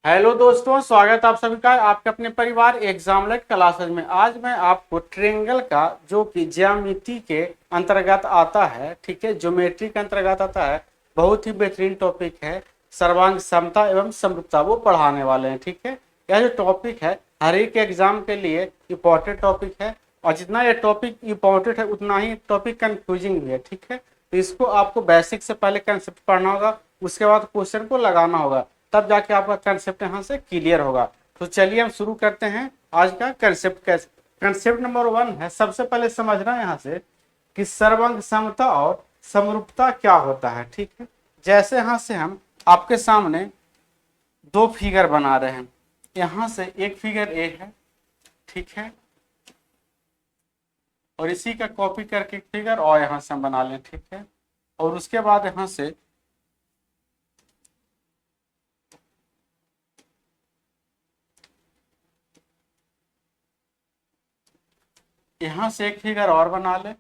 Hello दोस्तों, स्वागत आप सभी का आपके अपने परिवार एग्जामलेट क्लासेज में। आज मैं आपको ट्रायंगल का जो कि ज्यामिति के अंतर्गत आता है, ठीक है, ज्योमेट्री के अंतर्गत आता है, बहुत ही बेहतरीन टॉपिक है सर्वांग समता एवं समरूपता, वो पढ़ाने वाले हैं। ठीक है, यह जो टॉपिक है हर एक एग्जाम के लिए इम्पोर्टेंट टॉपिक है, और जितना यह टॉपिक इम्पोर्टेंट है उतना ही टॉपिक कंफ्यूजिंग भी है। ठीक है, तो इसको आपको बेसिक से पहले कंसेप्ट पढ़ना होगा, उसके बाद क्वेश्चन को लगाना होगा, तब जाके आपका कंसेप्ट यहाँ से क्लियर होगा। तो चलिए हम शुरू करते हैं आज का कंसेप्ट। कैसे कंसेप्ट नंबर 1 है, सबसे पहले समझना यहाँ से कि सर्वांग समता और समरूपता क्या होता है। ठीक है, जैसे यहाँ से हम आपके सामने दो फिगर बना रहे हैं, यहाँ से एक फिगर ए है, ठीक है, और इसी का कॉपी करके एक फिगर और यहाँ से हम बना लें, ठीक है, और उसके बाद यहाँ से यहाँ से एक फिगर और बना ले,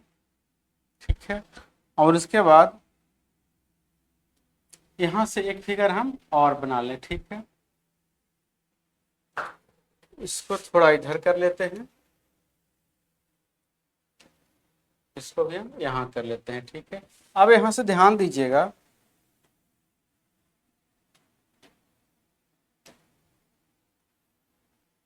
ठीक है, और उसके बाद यहाँ से एक फिगर हम और बना लें, ठीक है। इसको थोड़ा इधर कर लेते हैं, इसको भी हम यहाँ कर लेते हैं, ठीक है। अब यहाँ से ध्यान दीजिएगा,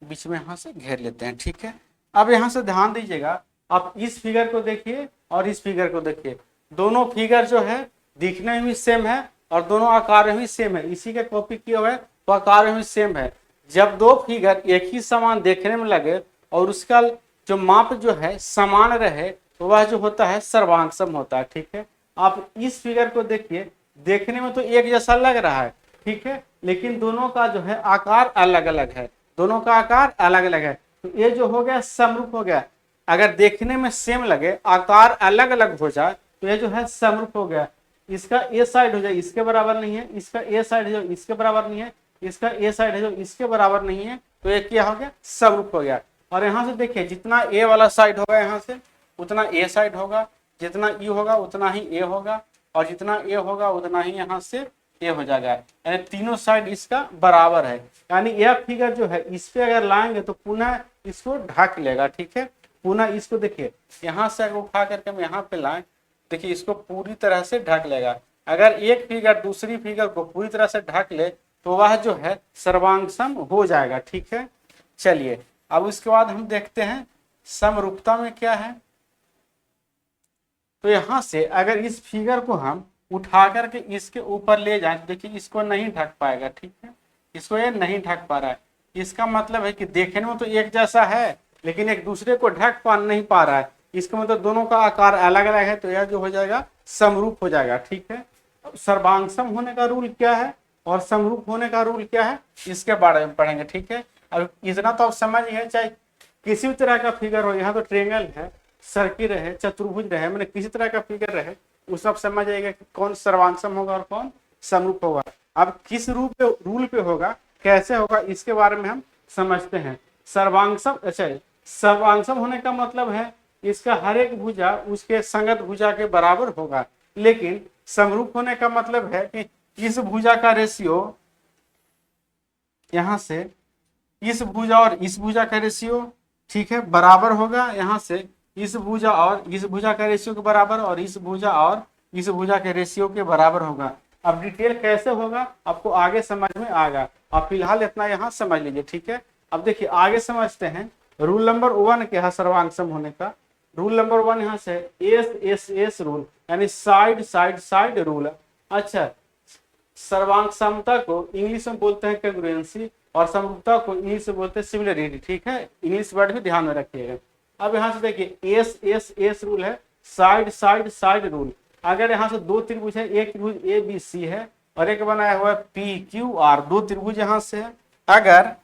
बीच में यहाँ से घेर लेते हैं, ठीक है। अब यहाँ से ध्यान दीजिएगा, आप इस फिगर को देखिए और इस फिगर को देखिए, दोनों फिगर जो है दिखने में भी सेम है और दोनों आकार में भी सेम है, इसी का कॉपी किया हुआ है तो आकार में भी सेम है। जब दो फिगर एक ही समान देखने में लगे और उसका जो माप जो है समान रहे तो वह जो होता है सर्वांग सम होता है, ठीक है। आप इस फिगर को देखिए, देखने में तो एक जैसा लग रहा है, ठीक है, लेकिन दोनों का जो है आकार अलग अलग है, दोनों का आकार अलग अलग है, तो ये जो हो गया समरूप हो गया। अगर देखने में सेम लगे आकार अलग अलग हो जाए तो ये जो है समरूप हो गया। इसका ए साइड हो जाए इसके बराबर नहीं है, इसका ए साइड जो इसके बराबर नहीं है, इसका ए साइड है जो इसके बराबर नहीं है, तो ये क्या हो गया, समरूप हो गया। और यहाँ से देखिए, जितना ए वाला साइड होगा यहाँ से उतना ए साइड होगा, जितना ई होगा उतना ही ए होगा, और जितना ए होगा उतना ही यहाँ से ए हो जाएगा, यानी तीनों साइड इसका बराबर है। यानी यह फिगर जो है इस पे अगर लाएंगे तो पुनः इसको ढक लेगा, ठीक है। पुनः इसको देखिए, यहाँ से अगर उठा करके हम यहाँ पे लाएं, देखिए इसको पूरी तरह से ढक लेगा। अगर एक फिगर दूसरी फिगर को पूरी तरह से ढक ले तो वह जो है सर्वांग सम हो जाएगा, ठीक है। चलिए अब उसके बाद हम देखते हैं समरूपता में क्या है। तो यहाँ से अगर इस फिगर को हम उठा करके इसके ऊपर ले जाए तो देखिए इसको नहीं ढक पाएगा, ठीक है, इसको ये नहीं ढक पा रहा है। इसका मतलब है कि देखने में तो एक जैसा है लेकिन एक दूसरे को ढक पा नहीं पा रहा है, इसका मतलब दोनों का आकार अलग अलग है, तो यह जो हो जाएगा समरूप हो जाएगा, ठीक है। सर्वांग सम होने का रूल क्या है और समरूप होने का रूल क्या है, इसके बारे में पढ़ेंगे, ठीक है। अब इतना तो आप समझ है, चाहे किसी भी तरह का फिगर हो, यहाँ तो ट्रेंगल है, सर्किल रहे, चतुर्भुज रहे, मैंने किसी तरह का फिगर रहे, वो सब समझ आएगा कि कौन सर्वांग सम होगा और कौन समरूप होगा। अब किस रूप पे रूल पे होगा, कैसे होगा, इसके बारे में हम समझते हैं। सर्वांग सम, अच्छा, सर्वांग सम होने का मतलब है इसका हर एक भुजा उसके संगत भुजा के बराबर होगा, लेकिन समरूप होने का मतलब है कि इस भुजा का रेशियो यहाँ से इस भुजा और इस भुजा का रेशियो, ठीक है, बराबर होगा। यहाँ से इस भुजा और इस भुजा का रेशियो के बराबर, और इस भुजा और इस भुजा के रेशियो के बराबर होगा। अब डिटेल कैसे होगा आपको आगे समझ में आएगा, आप फिलहाल इतना यहाँ समझ लीजिए, ठीक है। अब देखिए आगे समझते हैं रूल नंबर 1 क्या है सर्वांग सम होने का। रूल नंबर 1 यहाँ से एस एस एस रूल, यानी साइड साइड साइड रूल। अच्छा, सर्वांग समता को इंग्लिश में बोलते हैं कंग्रुएंसी और समरूपता को इंग्लिश में बोलते हैं सिमिलरिटी, ठीक है, इंग्लिश वर्ड भी ध्यान में रखिएगा। अब यहाँ से देखिए एस एस एस रूल है साइड साइड साइड रूल। अगर यहाँ से दो त्रिभुज है, एक त्रिभुज ए बी सी है और एक बनाया हुआ है पी क्यू आर, दो त्रिभुज यहाँ से है। अगर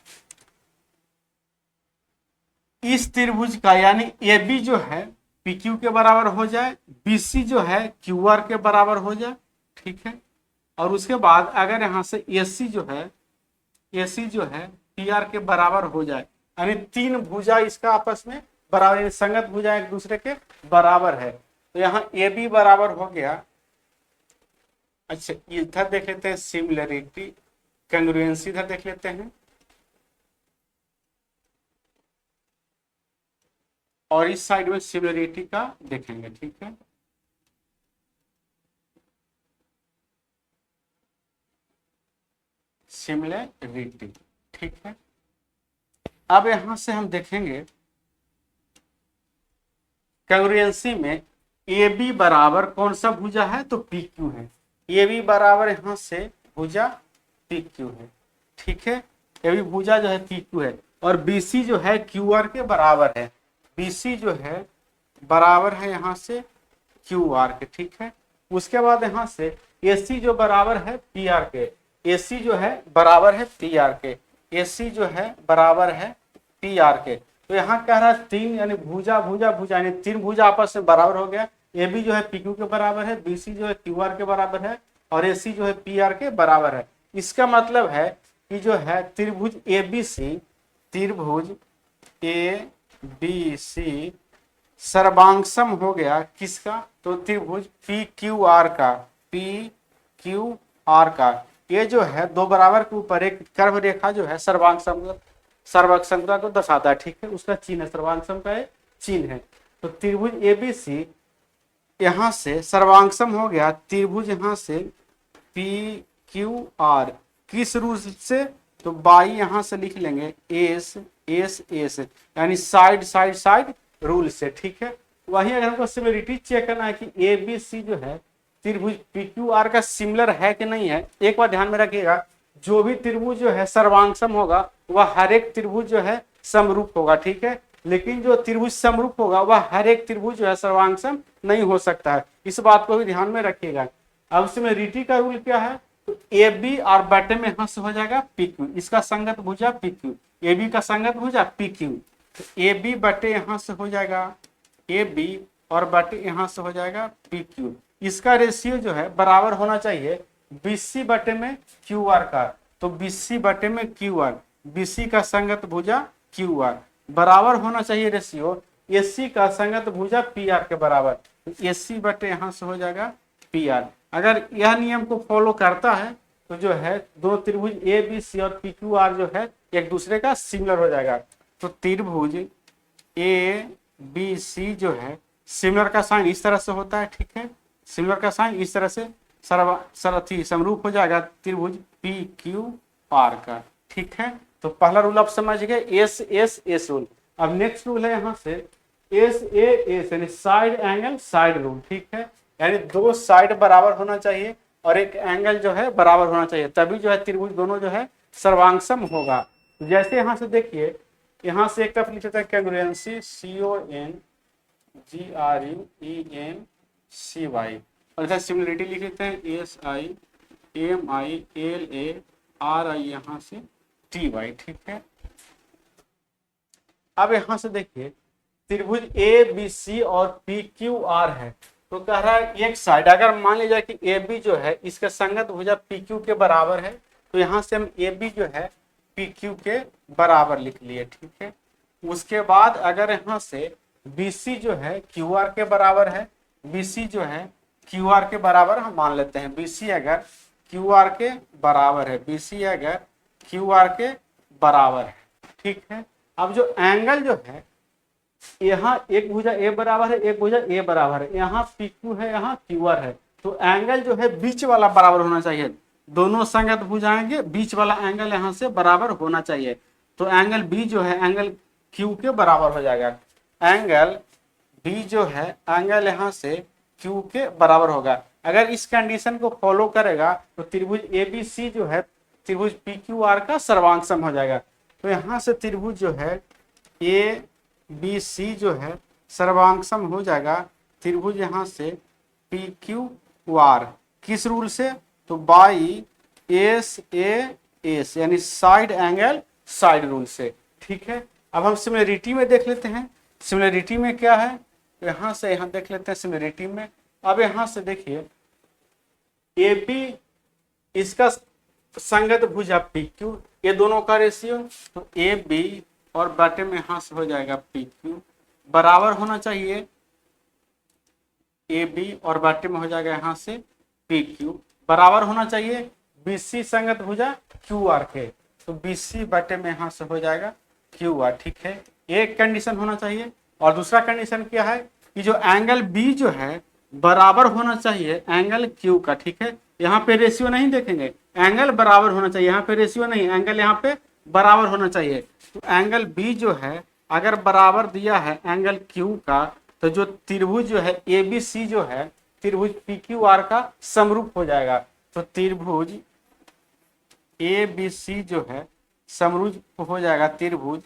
इस त्रिभुज का यानी ए बी जो है पी क्यू के बराबर हो जाए, बी सी जो है क्यू आर के बराबर हो जाए, ठीक है, और उसके बाद अगर यहाँ से AC जो है PR के बराबर हो जाए, यानी तीन भुजा इसका आपस में बराबर, संगत भुजा एक दूसरे के बराबर है, तो यहाँ AB बराबर हो गया। अच्छा इधर देख लेते हैं सिमिलरिटी, कैंग्रुएंसी इधर देख लेते हैं, और इस साइड में सिमिलरिटी का देखेंगे। ठीक है, सिमिलरिटी। ठीक है, अब यहां से हम देखेंगे कैंग्रुएंसी में ए बी बराबर कौन सा भुजा है, तो पी क्यू है। ए बी बराबर यहां से भुजा पी क्यू है। ठीक है, ए बी भुजा जो है पी क्यू है, और बी सी जो है क्यू आर के बराबर है। बी सी जो है बराबर है यहाँ से क्यू आर के। ठीक है, उसके बाद यहाँ से ए सी जो बराबर है पी आर के, ए सी जो है बराबर है पी आर के, ए सी जो है बराबर है पी आर के। तो यहाँ कह रहा है तीन, यानी भुजा भुजा भुजा, यानी तीन भुजा आपस में बराबर हो गया। ए बी जो है पी क्यू के बराबर है, बी सी जो है क्यू आर के बराबर है, और ए सी जो है पी आर के बराबर है। इसका मतलब है कि जो है त्रिभुज ए बी सी, त्रिभुज ए बी सी सर्वांगसम हो गया किसका, तो त्रिभुज पी क्यू आर का, पी क्यू आर का। ये जो है दो बराबर के ऊपर एक कर्व रेखा जो है सर्वांगसमता को दर्शाता है। ठीक है, उसका चिन्ह है, सर्वांगसम का चिन्ह है। तो त्रिभुज ए बी सी यहां से सर्वांगसम हो गया त्रिभुज यहां से पी क्यू आर, किस रूल से, तो बाई यहां से लिख लेंगे एस एस एस, यानी साइड साइड साइड रूल से। ठीक है, वहीं अगर हमको सिमिलरिटी चेक करना है कि ए बी सी जो है त्रिभुज पी क्यू आर का सिमिलर है कि नहीं है, एक बार ध्यान में रखिएगा, जो भी त्रिभुज जो है सर्वांगसम होगा वह हर एक त्रिभुज जो है समरूप होगा। ठीक है, लेकिन जो त्रिभुज समरूप होगा वह हर एक त्रिभुज जो है सर्वांगसम नहीं हो सकता है, इस बात को भी ध्यान में रखिएगा। अब सिमिलरिटी का रूल क्या है, तो ए बी और बटे में यहां से हो जाएगा पी क्यू, इसका संगत भुजा पी क्यू, ए बी का संगत भुजा पी क्यू, तो ए बी बटे यहां से हो जाएगा ए बी, और बटे यहां से हो जाएगा पी क्यू। इसका रेशियो जो है बराबर होना चाहिए बी सी बटे में क्यू आर का, तो बी सी बटे में क्यू आर, बी सी का संगत भुजा क्यू आर बराबर होना चाहिए रेशियो ए सी का संगत भुजा पी आर के बराबर, तो ए सी बटे यहां से हो जाएगा पी आर। अगर यह नियम को फॉलो करता है तो जो है दो त्रिभुज ए बी सी और पी क्यू आर जो है एक दूसरे का सिमिलर हो जाएगा। तो त्रिभुज ए बी सी जो है सिमिलर का साइन इस तरह से होता है। ठीक है, सिमिलर का साइन इस तरह से समरूप हो जाएगा त्रिभुज पी क्यू आर का। ठीक है, तो पहला रूल आप समझ गए, एस एस एस रूल। अब नेक्स्ट रूल है यहाँ से एस ए एस, यानी साइड एंगल साइड रूल। ठीक है, यानी दो साइड बराबर होना चाहिए और एक एंगल जो है बराबर होना चाहिए, तभी जो है त्रिभुज दोनों जो है सर्वांगसम होगा। जैसे यहाँ से देखिए, यहाँ से एक तरफ लिख लेते हैं कैंग्रुएंसी CONGRUENCY, और इधर सिमिलरिटी लिख लेते हैं SIMILARI यहाँ से TY। ठीक है, अब यहाँ से देखिए त्रिभुज ABC और PQR है, तो कह रहा है एक साइड, अगर मान लीजिए कि AB जो है इसका संगत भुजा PQ के बराबर है, तो यहाँ से हम AB जो है PQ के बराबर लिख लिए। ठीक है, उसके बाद अगर यहाँ से BC जो है QR के बराबर है, BC जो है QR के बराबर हम मान लेते हैं, BC अगर QR के बराबर है, BC अगर QR के बराबर है। ठीक है, अब जो एंगल जो है यहाँ एक भुजा ए बराबर है, एक भुजा ए बराबर है, यहाँ पी क्यू है, यहाँ क्यू आर है, तो एंगल जो है बीच वाला बराबर होना चाहिए। दोनों संगत भुजाएं के बीच वाला एंगल यहाँ से बराबर होना चाहिए, तो एंगल बी जो है एंगल क्यू के बराबर हो जाएगा। एंगल बी जो है एंगल यहाँ से क्यू के बराबर होगा। अगर इस कंडीशन को फॉलो करेगा तो त्रिभुज ए बी सी जो है त्रिभुज पी क्यू आर का सर्वांगसम हो जाएगा। तो यहाँ से त्रिभुज जो है ए बी सी जो है सर्वांगसम हो जाएगा त्रिभुज यहाँ से पी क्यू आर, किस रूल से, तो बाई एस ए एस, यानी साइड एंगल साइड रूल से। ठीक है, अब हम सिमिलरिटी में देख लेते हैं, सिमिलरिटी में क्या है, तो यहाँ से यहाँ देख लेते हैं सिमिलरिटी में। अब यहाँ से देखिए ए बी इसका संगत भुजा पी क्यू, ये दोनों का रेशियो, तो ए बी और बटे में यहां से हो जाएगा पी क्यू बराबर होना चाहिए ए बी, और बटे में हो जाएगा यहां से पी क्यू बराबर होना चाहिए बी सी संगत भुजा क्यू आर के, तो बी सी बटे में यहाँ से हो जाएगा क्यू आर, ठीक है। एक कंडीशन होना चाहिए। और दूसरा कंडीशन क्या है कि जो एंगल बी जो है बराबर होना चाहिए एंगल क्यू का, ठीक है। यहाँ पे रेशियो नहीं देखेंगे, एंगल बराबर होना चाहिए, यहाँ पे रेशियो नहीं, एंगल यहाँ पे बराबर होना चाहिए। तो एंगल बी जो है अगर बराबर दिया है एंगल क्यू का, तो जो त्रिभुज जो है ए बी सी जो है त्रिभुज पी क्यू आर का समरूप हो जाएगा। तो त्रिभुज ए बी सी जो है समरूप हो जाएगा त्रिभुज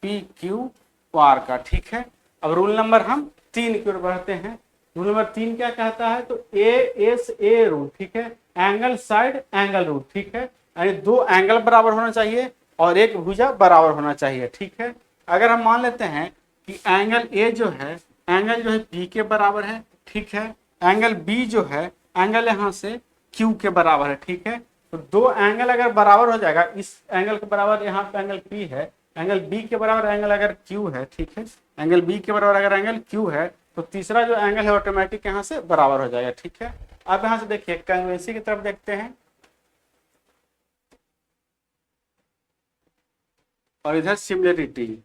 पी क्यू आर का, ठीक है। अब रूल नंबर हम 3 की ओर बढ़ते हैं। रूल नंबर 3 क्या कहता है, तो ए एस ए रूल, ठीक है। एंगल साइड एंगल रूल, ठीक है। यानी दो एंगल बराबर होना चाहिए और एक भुजा बराबर होना चाहिए, ठीक है। अगर हम मान लेते हैं कि एंगल ए जो है पी के बराबर है, ठीक है। एंगल बी जो है एंगल यहाँ से क्यू के बराबर है, ठीक है। तो दो एंगल अगर बराबर हो जाएगा, इस एंगल के बराबर यहाँ पे एंगल पी है, एंगल बी के बराबर एंगल अगर क्यू है, ठीक है। एंगल बी के बराबर अगर एंगल क्यू है, तो तीसरा जो एंगल है ऑटोमेटिक यहाँ से बराबर हो जाएगा, ठीक है। अब यहाँ से देखिए कंग्रुएंसी की तरफ देखते हैं, और इधर सिमिलरिटी,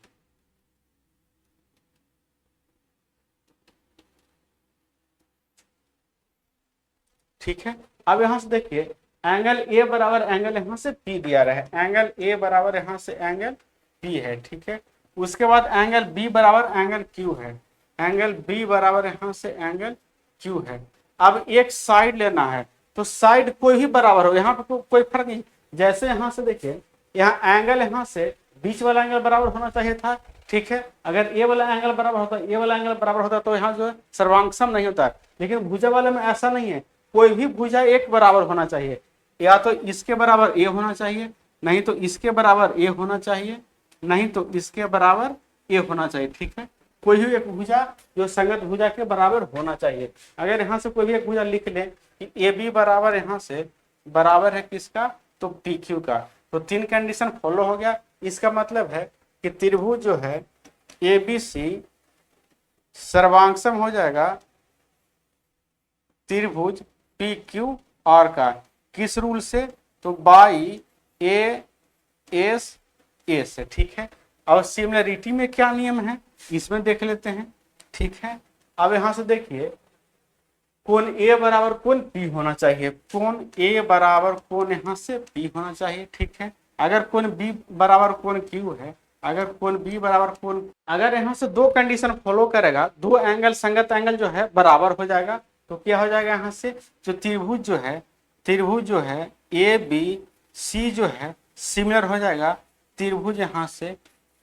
ठीक है। अब यहाँ से देखिए एंगल ए बराबर एंगल यहाँ से पी दिया रहा है, एंगल ए बराबर यहाँ से एंगल पी है, ठीक है। उसके बाद एंगल बी बराबर एंगल क्यू है, एंगल बी बराबर यहाँ से एंगल क्यू है। अब एक साइड लेना है, तो साइड कोई भी बराबर हो, यहाँ पे कोई फर्क नहीं। जैसे यहाँ से देखिए, यहाँ एंगल यहाँ से बीच वाला एंगल बराबर होना चाहिए था, ठीक है। अगर ए वाला एंगल बराबर होता, ए वाला एंगल बराबर होता, तो यहाँ जो है सर्वांगसम नहीं होता। लेकिन भुजा वाले में ऐसा नहीं है, कोई भी भुजा एक बराबर होना चाहिए। या तो इसके बराबर ए होना चाहिए, नहीं तो इसके बराबर ए होना चाहिए, नहीं तो इसके बराबर ए होना चाहिए, ठीक है। कोई भी एक भुजा जो संगत भुजा के बराबर होना चाहिए। अगर यहाँ से कोई भी एक भुजा लिख लें कि ए बी बराबर यहाँ से बराबर है किसका, तो पी क्यू का, तो 3 कंडीशन फॉलो हो गया। इसका मतलब है कि त्रिभुज जो है ए बी सी सर्वांगसम हो जाएगा त्रिभुज पी क्यू आर का, किस रूल से, तो बाई ए एस ए से, ठीक है। और सिमिलरिटी में क्या नियम है इसमें देख लेते हैं, ठीक है। अब यहां से देखिए कोण ए बराबर कोण पी होना चाहिए, कोण ए बराबर कोण यहां से पी होना चाहिए, ठीक है। अगर कोण बी बराबर कोण क्यू है, अगर कोण बी बराबर कोण, अगर यहाँ से दो कंडीशन फॉलो करेगा, दो एंगल संगत एंगल जो है बराबर हो जाएगा, तो क्या हो जाएगा, यहाँ से जो त्रिभुज जो है ए बी सी जो है सिमिलर हो जाएगा त्रिभुज यहाँ से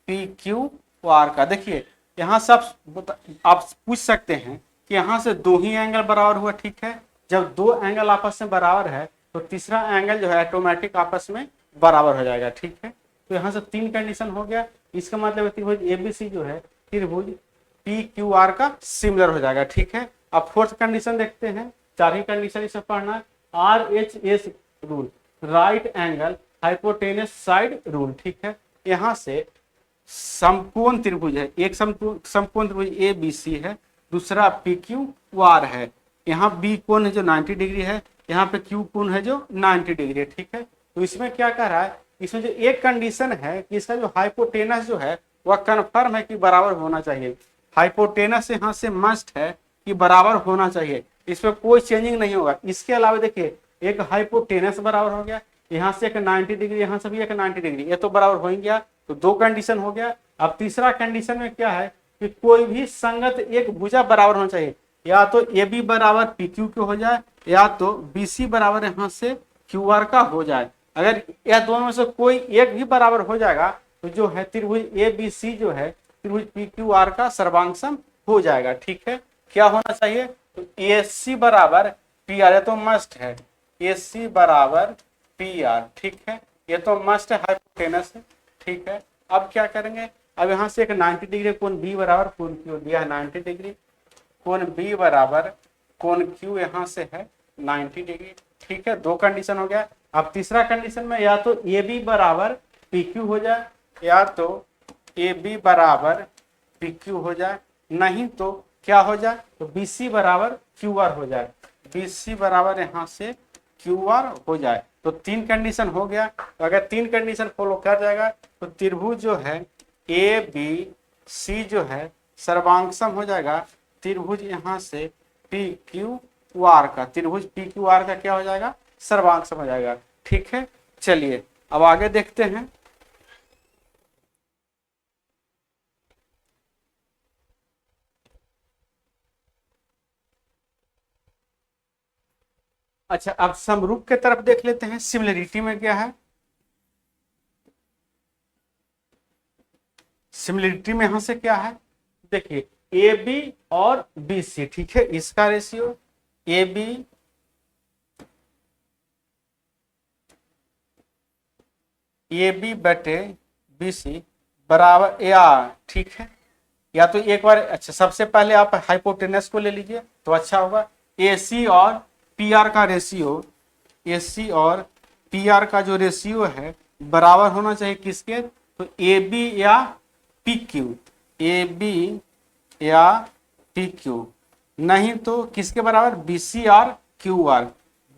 पी क्यू आर का। देखिए यहाँ से आप पूछ सकते हैं कि यहाँ से दो ही एंगल बराबर हुआ, ठीक है। जब दो एंगल आपस में बराबर है, तो तीसरा एंगल जो है ऑटोमेटिक आपस में बराबर हो जाएगा, ठीक है। तो यहाँ से 3 कंडीशन हो गया। इसका मतलब त्रिभुज एबीसी जो है त्रिभुज पी क्यू आर का सिमिलर हो जाएगा, ठीक है। अब फोर्थ कंडीशन देखते हैं, 4 ही कंडीशन इसमें पढ़ना है। RHS rule, right angle hypotenuse side rule, ठीक है। यहाँ से समकोण त्रिभुज है, एक समकोण त्रिभुज ए बी सी है, दूसरा पी क्यू आर है। यहाँ बी कोण है जो 90 डिग्री है, यहाँ पे क्यू कोण है जो 90 डिग्री है, ठीक है। तो इसमें क्या कह रहा है, इसमें जो एक कंडीशन है कि इसका जो हाइपोटेनस जो है वह कन्फर्म है कि बराबर होना चाहिए। हाइपोटेनस यहाँ से मस्ट है कि बराबर होना चाहिए, इसमें कोई चेंजिंग नहीं होगा। इसके अलावा देखिए एक हाइपोटेनस बराबर हो गया, यहाँ से एक 90 डिग्री, यहाँ से भी एक 90 डिग्री, ये तो बराबर हो ही गया, तो 2 कंडीशन हो गया। अब तीसरा कंडीशन में क्या है कि कोई भी संगत एक भुजा बराबर होना चाहिए, या तो ए बी बराबर पी क्यू के हो जाए, या तो बी सी बराबर यहाँ से क्यू आर का हो जाए। अगर यह दोनों में से कोई एक भी बराबर हो जाएगा, तो जो है त्रिभुज ए बी सी जो है त्रिभुज पी क्यू आर का सर्वांगसम हो जाएगा, ठीक है। क्या होना चाहिए, तो ए सी बराबर पी आर, ये तो मस्ट है, ए सी बराबर पी आर, ठीक है। ये तो मस्ट है, हाइपोटेनस है, ठीक है। अब क्या करेंगे, अब यहाँ से एक 90 डिग्री कोण बी बराबर कोण क्यू दिया है 90 डिग्री, कोण बी बराबर कोण क्यू यहाँ से है 90 डिग्री, ठीक है। 2 कंडीशन हो गया। अब तीसरा कंडीशन में या तो ए बी बराबर पी क्यू हो जाए, या तो ए बी बराबर पी क्यू हो जाए, नहीं तो क्या हो जाए, तो बी सी बराबर क्यू आर हो जाए, बी सी बराबर यहाँ से क्यू आर हो जाए। तो 3 कंडीशन हो गया। तो अगर 3 कंडीशन फॉलो कर जाएगा तो त्रिभुज जो है ए बी सी जो है सर्वांगसम हो जाएगा त्रिभुज यहाँ से पी क्यू आर का। त्रिभुज पी क्यू आर का क्या हो जाएगा, सर्वांगसम हो जाएगा। ठीक है, चलिए अब आगे देखते हैं। अच्छा, अब समरूप के तरफ देख लेते हैं। सिमिलरिटी में क्या है, सिमिलरिटी में यहां से क्या है, देखिए ए बी और बी सी, ठीक है, इसका रेशियो ए बी बटे बी सी बराबर ए आर, ठीक है। या तो एक बार, अच्छा सबसे पहले आप हाइपोटेनस को ले लीजिए तो अच्छा होगा। ए सी और पी आर का रेशियो, ए सी और पी आर का जो रेशियो है बराबर होना चाहिए किसके, तो ए बी या पी क्यू, ए बी या पी क्यू, नहीं तो किसके बराबर, B C R Q R,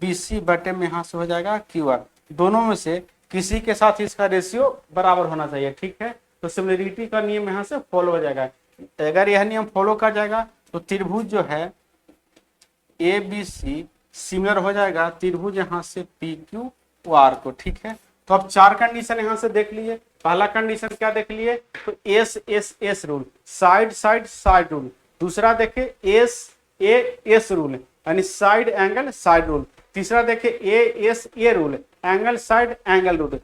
B C बटे में यहां से हो जाएगा क्यू आर। दोनों में से किसी के साथ इसका रेशियो बराबर होना चाहिए, ठीक है। तो सिमिलरिटी का नियम यहां से फॉलो हो जाएगा। अगर यह नियम फॉलो कर जाएगा तो त्रिभुज जो है ए बी सी सिमिलर हो जाएगा त्रिभुज यहां से पी क्यू आर को, ठीक है। तो अब 4 कंडीशन यहां से देख लिए। पहला कंडीशन क्या देख लिए, तो S S S rule, side side side rule. दूसरा देखे एस ए एस रूल, यानी साइड एंगल साइड रूल। तीसरा देखे A S a rule, angle side angle rule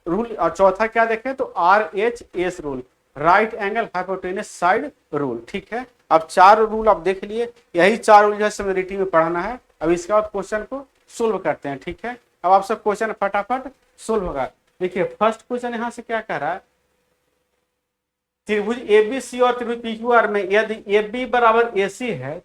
rule. और चौथा क्या देखे, तो R H S rule, right angle hypotenuse side rule, ठीक है। अब 4 रूल आप देख लिए, यही 4 रूल जो है सिमिलरिटी में पढ़ना है। अब इसके बाद क्वेश्चन को सोल्व करते हैं, ठीक है। अब आप सब क्वेश्चन फटाफट सोल्व होगा। देखिए फर्स्ट क्वेश्चन यहां से क्या कह रहा है, त्रिभुज एबीसी और त्रिभुज पीक्यूआर में यदि ए बी बराबर ए सी है,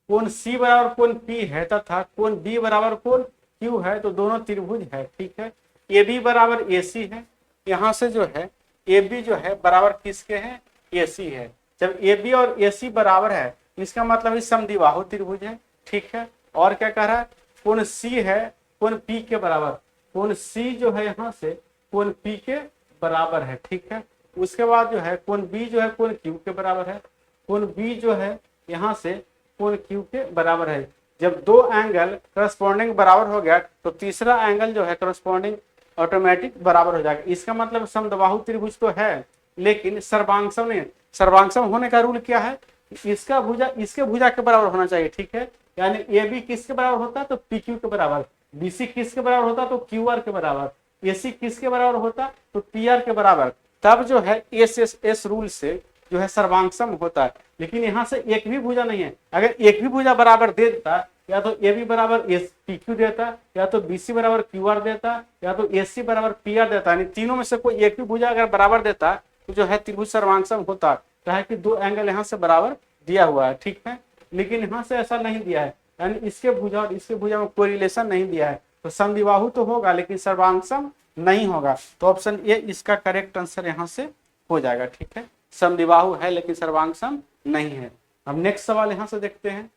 कोण सी बराबर कोण पी है तथा कोण बी बराबर कोण क्यू है, तो दोनों त्रिभुज है, ठीक है। ए बी बराबर ए सी है, यहां से जो है ए बी जो है बराबर किसके है, ए सी है। जब ए बी और ए सी बराबर है इसका मतलब इस समद्विबाहु त्रिभुज है, ठीक है। और क्या कह रहा है, कोण सी है कोण पी के बराबर, कोण सी जो है यहाँ से कोण पी के बराबर है, ठीक है। उसके बाद जो है कोण बी जो है कोण क्यू के बराबर है, कोण बी जो है यहाँ से कोण क्यू के बराबर है। जब दो एंगल करस्पॉन्डिंग बराबर हो गया तो तीसरा एंगल जो है करस्पॉन्डिंग ऑटोमेटिक बराबर हो जाएगा। इसका मतलब समद्विबाहु त्रिभुज तो है लेकिन सर्वांगसम नहीं। सर्वांगसम होने का रूल क्या है, इसका भुजा इसके भुजा के बराबर होना चाहिए, ठीक है। यानी ए बी किसके बराबर होता है, तो पी क्यू के बराबर। बी सी किसके बराबर होता, तो क्यू आर के बराबर। ए सी किसके बराबर होता, तो पी आर के बराबर। तब जो है एस एस एस रूल से जो है सर्वांगसम होता है। लेकिन यहाँ से एक भी भुजा नहीं है। अगर एक भी भुजा बराबर दे देता, या तो ए बी बराबर एस पी क्यू देता, या तो बी सी बराबर क्यू आर देता, या तो ए सी बराबर पी आर देता, यानी तीनों में से कोई एक भी भुजा अगर बराबर देता तो जो है त्रिभुज सर्वांगसम होता। क्या है कि दो एंगल यहाँ से बराबर दिया हुआ है, ठीक है। लेकिन यहाँ से ऐसा नहीं दिया है, यानी इसके भुजा और इसके भुजा में कोई रिलेशन नहीं दिया है। तो समद्विबाहु तो होगा लेकिन सर्वांगसम नहीं होगा। तो ऑप्शन ए इसका करेक्ट आंसर यहाँ से हो जाएगा, ठीक है। समद्विबाहु है लेकिन सर्वांगसम नहीं है। अब नेक्स्ट सवाल यहाँ से देखते हैं।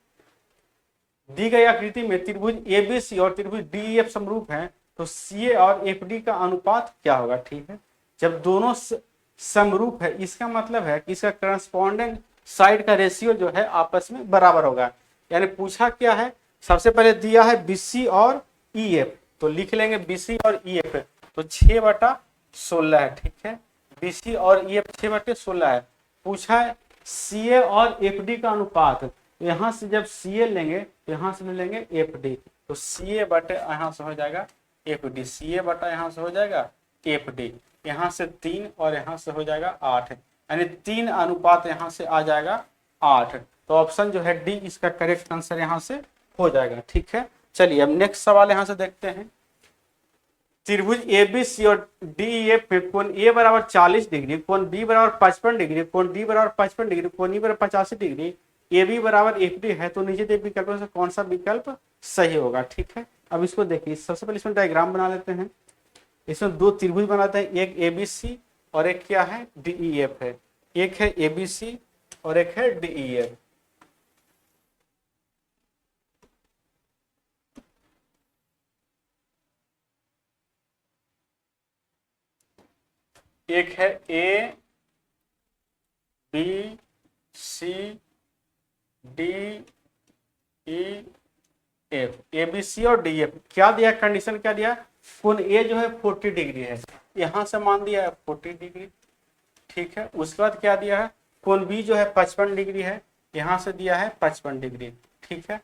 दी गई आकृति में त्रिभुज एबीसी और त्रिभुज डीईएफ समरूप हैं, तो सीए और एफडी का अनुपात क्या होगा, ठीक है। जब दोनों समरूप है इसका मतलब है कि इसका करस्पॉन्डिंग साइड का रेशियो जो है आपस में बराबर होगा। यानी पूछा क्या है, सबसे पहले दिया है बीसी और ईएफ, तो लिख लेंगे बीसी और ईएफ, तो 6/16 है, ठीक है। बीसी और ईएफ 6/16 है। पूछा है सीए और एफडी का अनुपात, तो यहां से जब सीए लेंगे तो यहां से लेंगे एफडी, तो सीए बटे यहां से हो जाएगा एफडी, सीए बटा यहां से हो जाएगा एफडी। यहाँ से 3 और यहाँ से हो जाएगा 8, यानी 3 अनुपात यहाँ से आ जाएगा 8। तो ऑप्शन जो है डी इसका करेक्ट आंसर यहाँ से हो जाएगा, ठीक है। चलिए अब नेक्स्ट सवाल यहाँ से देखते हैं। त्रिभुज एबीसी और डीईएफ में कोण ए बराबर 40 डिग्री, कोण बी बराबर 55 डिग्री, कोण डी बराबर 55 डिग्री, कोण ई बराबर 85 डिग्री, ए बी बराबर एफडी है, तो नीचे दिए विकल्पों से कौन सा विकल्प सही होगा, ठीक है। अब इसको देखिए, सबसे पहले इसमें डायग्राम बना लेते हैं। इसमें दो त्रिभुज बनाते हैं, एक एबीसी और एक क्या है, डीईएफ है। एक है एबीसी और एक है डीईएफ। एक है A B C D E F, A B C और डी एफ। क्या दिया कंडीशन, क्या दिया, कोण ए जो है 40 डिग्री है, यहां से मान दिया है 40 डिग्री, ठीक है। उसके बाद क्या दिया है, कोण बी जो है 55 डिग्री है, यहां से दिया है 55 डिग्री, ठीक है।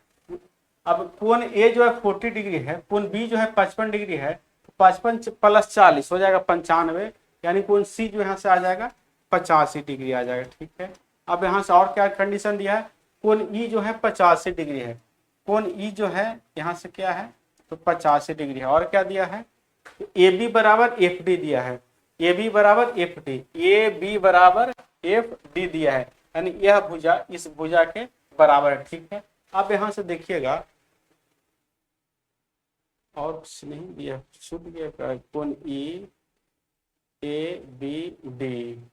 अब कोण ए जो है 40 डिग्री है, कोण बी जो है 55 डिग्री है, तो 55 प्लस 40 हो जाएगा 95, यानी कोण सी जो यहाँ से आ जाएगा 85 डिग्री आ जाएगा, ठीक है। अब यहाँ से और क्या कंडीशन दिया है, कोण ई जो है 85 डिग्री है, कोण ई जो है यहाँ से क्या है तो 85 डिग्री है। और क्या दिया है, ए बी बराबर एफ डी दिया है, ए बी बराबर एफ डी, ए बी बराबर एफ डी दिया है, यानी यह भुजा इस भुजा के बराबर है, ठीक है। अब यहाँ से देखिएगा और कुछ नहीं दिया, छूट गया कोण ई ए बी डी,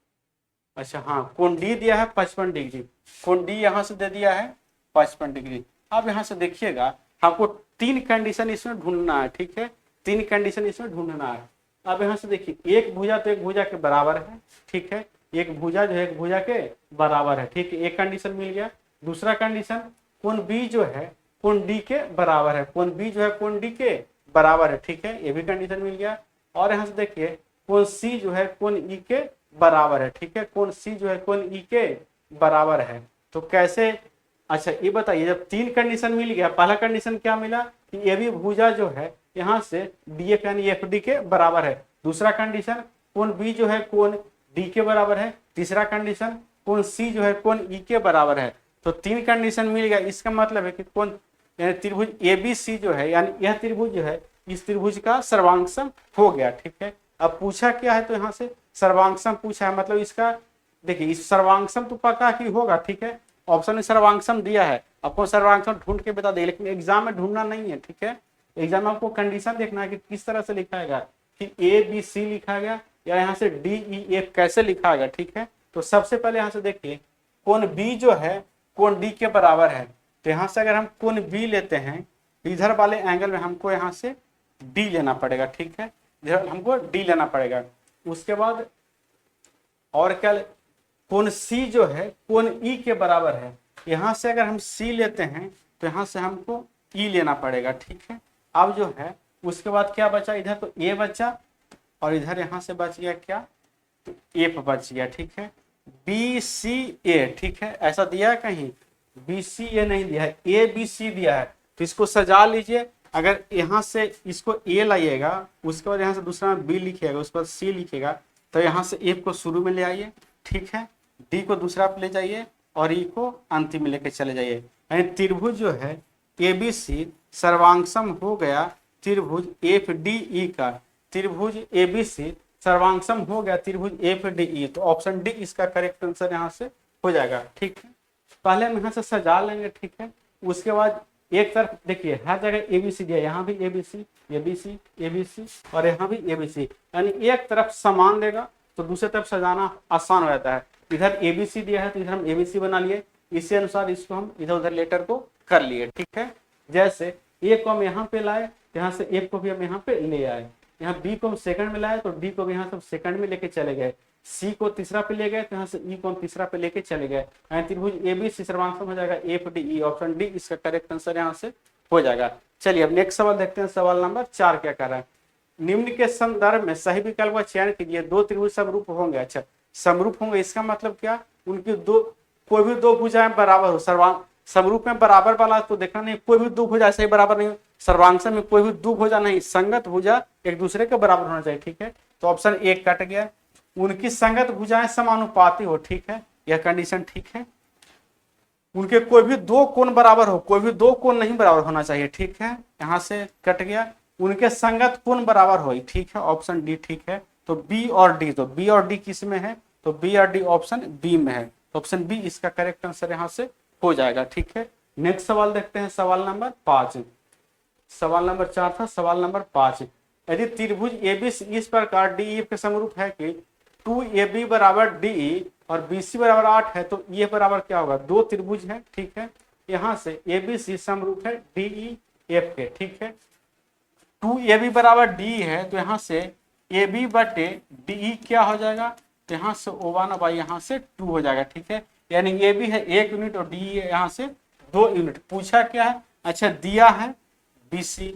अच्छा हाँ, कोण डी दिया है 55 डिग्री, कोण डी यहाँ से दे दिया है 55 डिग्री। अब यहाँ से देखिएगा हमको 3 कंडीशन इसमें ढूंढना है, ठीक है, 3 कंडीशन इसमें ढूंढना है। अब यहाँ से देखिए एक भुजा तो एक भुजा के बराबर है, ठीक है, एक भुजा जो है एक भुजा के बराबर है, ठीक है, एक कंडीशन मिल गया। दूसरा कंडीशन कोण बी जो है कोण डी के बराबर है, कोण बी जो है कोण डी के बराबर है, ठीक है, ये भी कंडीशन मिल गया। और यहाँ से देखिए कोण सी जो है कोण ई के बराबर है, ठीक है, कोण सी जो है कोण ई के बराबर है। तो कैसे, अच्छा ये बताइए, जब 3 कंडीशन मिल गया, पहला कंडीशन क्या मिला कि ये भी भुजा जो है यहाँ से डी एफ यानी एफ डी के बराबर है। दूसरा कंडीशन कोण बी जो है कोण डी के बराबर है। तीसरा कंडीशन कोण सी जो है कोण ई के बराबर है। तो 3 कंडीशन मिल गया, इसका मतलब है कि कोण यानी त्रिभुज ए बी सी जो है, यानी यह त्रिभुज जो है इस त्रिभुज का सर्वांगसम हो गया, ठीक है। अब पूछा क्या है, तो यहाँ से सर्वांगसम पूछा है, मतलब इसका देखिए इस सर्वांगसम तो पक्का ही होगा, ठीक है, ऑप्शन में सर्वांगसम दिया है, आपको सर्वांगसम ढूंढ के बता दे, लेकिन एग्जाम में ढूंढना नहीं है, ठीक है। एग्जाम में आपको कंडीशन देखना है कि किस तरह से लिखा है कि ए बी सी लिखा गया या यहाँ से डी ई एफ कैसे लिखा गया, ठीक है। तो सबसे पहले यहाँ से देखिए कोण बी जो है कोण डी के बराबर है, तो यहाँ से अगर हम कोण बी लेते हैं इधर वाले एंगल में हमको यहाँ से डी लेना पड़ेगा, ठीक है, इधर हमको डी लेना पड़ेगा। उसके बाद और क्या, कोण सी जो है कोण ई के बराबर है, यहाँ से अगर हम सी लेते हैं तो यहाँ से हमको ई लेना पड़ेगा, ठीक है। अब जो है उसके बाद क्या बचा, इधर तो ए बचा और इधर यहाँ से बच गया क्या, तो एफ बच गया, ठीक है, बी सी ए, ठीक है, ऐसा दिया है कहीं, बी सी ए नहीं दिया है, ए बी सी दिया है। तो इसको सजा लीजिए, अगर यहाँ से इसको ए लाइएगा, उसके बाद यहाँ से दूसरा में बी लिखिएगा, उसके बाद सी लिखिएगा, तो यहाँ से एफ को शुरू में ले आइए, ठीक है, डी को दूसरा पे ले जाइए और ई को अंतिम में लेके चले जाइए। यानी त्रिभुज जो है ए बी सी सर्वांगसम हो गया त्रिभुज एफ डी ई का, त्रिभुज ए बी सी सर्वांगसम हो गया त्रिभुज एफ डी ई। तो ऑप्शन डी इसका करेक्ट आंसर यहाँ से हो जाएगा, ठीक है। पहले हम यहाँ से सजा लेंगे, ठीक है। उसके बाद एक तरफ देखिए हर जगह ए बी सी दिया, यहाँ भी A B C A B C A B C और यहाँ भी ए बी सी, यानी एक तरफ समान देगा तो दूसरी तरफ सजाना आसान हो जाता है। इधर ए बी सी दिया है तो इधर हम ए बी सी बना लिए, इसी अनुसार इसको हम इधर उधर लेटर को कर लिए, ठीक है। जैसे ए को हम यहाँ पे लाए, यहाँ से ए को भी हम यहाँ पे ले आए, यहाँ बी को हम सेकंड में लाए तो डी को भी यहाँ से सेकंड में लेके चले गए, सी को तीसरा पे ले गए तो यहाँ से ई को हम तीसरा पे लेके चले गए, त्रिभुज ए बी सी सर्वांगसम हो जाएगा F D E, option D इसका करेक्ट आंसर यहाँ से हो जाएगा। चलिए अब नेक्स्ट सवाल देखते हैं, सवाल नंबर 4 क्या कर रहा है, निम्न के संदर्भ में सही विकल्प का चयन कीजिए, 2 त्रिभुज समरूप होंगे। अच्छा समरूप होंगे इसका मतलब क्या, उनकी दो कोई भी 2 भुजाएं बराबर हो, सर्वांग समरूप में बराबर वाला तो देखना नहीं, कोई भी 2 भुजा सही बराबर नहीं, सर्वांगसम में कोई भी 2 भुजा नहीं, संगत भुजा एक दूसरे के बराबर होना चाहिए, ठीक है। तो ऑप्शन 1 कट गया, उनकी संगत भुजाएं समानुपाती हो, ठीक है, यह कंडीशन ठीक है। उनके कोई भी 2 कोण बराबर हो, कोई भी 2 कोण नहीं बराबर होना चाहिए, ठीक है, यहाँ से कट गया। उनके संगत कोण बराबर हो, ठीक है, ऑप्शन डी ठीक है। तो बी और डी, तो बी और डी किस में है, तो बी और डी ऑप्शन बी में है, तो ऑप्शन बी इसका करेक्ट आंसर यहाँ से हो जाएगा, ठीक है। नेक्स्ट सवाल देखते हैं, सवाल नंबर 5, सवाल नंबर 4 था, सवाल नंबर 5, यदि त्रिभुज एबी इस प्रकार डी ई के समरूप है कि 2AB बराबर DE और BC बराबर 8 है, तो ये बराबर क्या होगा, 2 त्रिभुज है, ठीक है, यहाँ से ABC समरूप है DEF के, ठीक है। 2AB बराबर DE है तो यहाँ से ए बी बटे डी ई क्या हो जाएगा, तो यहाँ से O1 बाई यहाँ से 2 हो जाएगा, ठीक है। यानी ए बी है 1 यूनिट और डी ई है यहाँ से 2 यूनिट। पूछा क्या है, अच्छा दिया है बी सी,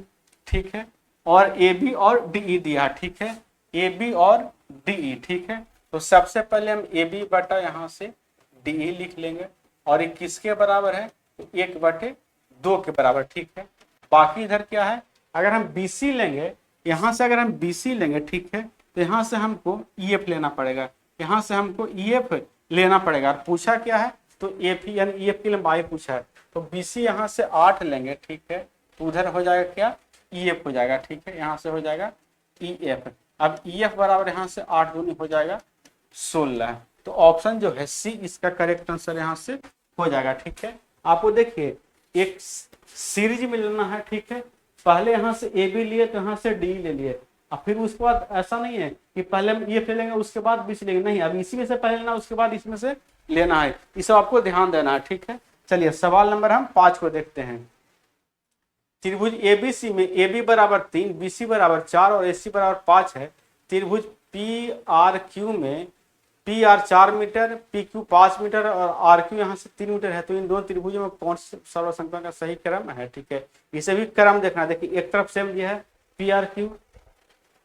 ठीक है, और ए बी और डी ई दिया, ठीक है, ए बी और डी ई, ठीक है। तो सबसे पहले हम ए बी बटा यहाँ से डी ई लिख लेंगे, और ये किसके बराबर है, तो 1/2 के बराबर, ठीक है। बाकी इधर क्या है, अगर हम बी सी लेंगे, यहाँ से अगर हम बी सी लेंगे, ठीक है, तो यहाँ से हमको ई एफ लेना पड़ेगा, यहाँ से हमको ई एफ लेना पड़ेगा। और पूछा क्या है, तो एफ यानी ई एफ की लंबाई पूछा है, तो बी सी यहाँ से 8 लेंगे, ठीक है, तो उधर हो जाएगा क्या, ई एफ हो जाएगा, ठीक है, यहाँ से हो जाएगा ई एफ। अब ई एफ बराबर यहाँ से 8 दूनी हो जाएगा 16, तो ऑप्शन जो है सी इसका करेक्ट आंसर यहाँ से हो जाएगा, ठीक है। आपको देखिए एक सीरीज मिलना है, ठीक है, पहले यहाँ से ए बी लिए तो यहाँ से डी ले लिए, अब फिर उसके बाद ऐसा नहीं है कि पहले हम ये ले लेंगे उसके बाद बी सी लेंगे, नहीं, अब इसी में से पहले लेना उसके बाद इसमें से लेना है, इस सब आपको ध्यान देना है, ठीक है। चलिए सवाल नंबर हम 5 को देखते हैं। त्रिभुज एबीसी में ए बी बराबर 3, बी सी बराबर 4 और ए सी बराबर 5 है। त्रिभुज पी आर क्यू में P R 4 metre, P Q 5 metre और आर क्यू यहाँ से 3 मीटर है, तो इन दोनों त्रिभुजों में कौन सी सर्वसंख्या का सही क्रम है, ठीक है। इसे भी क्रम देखना, देखिए एक तरफ सेम दिया है पी आर क्यू,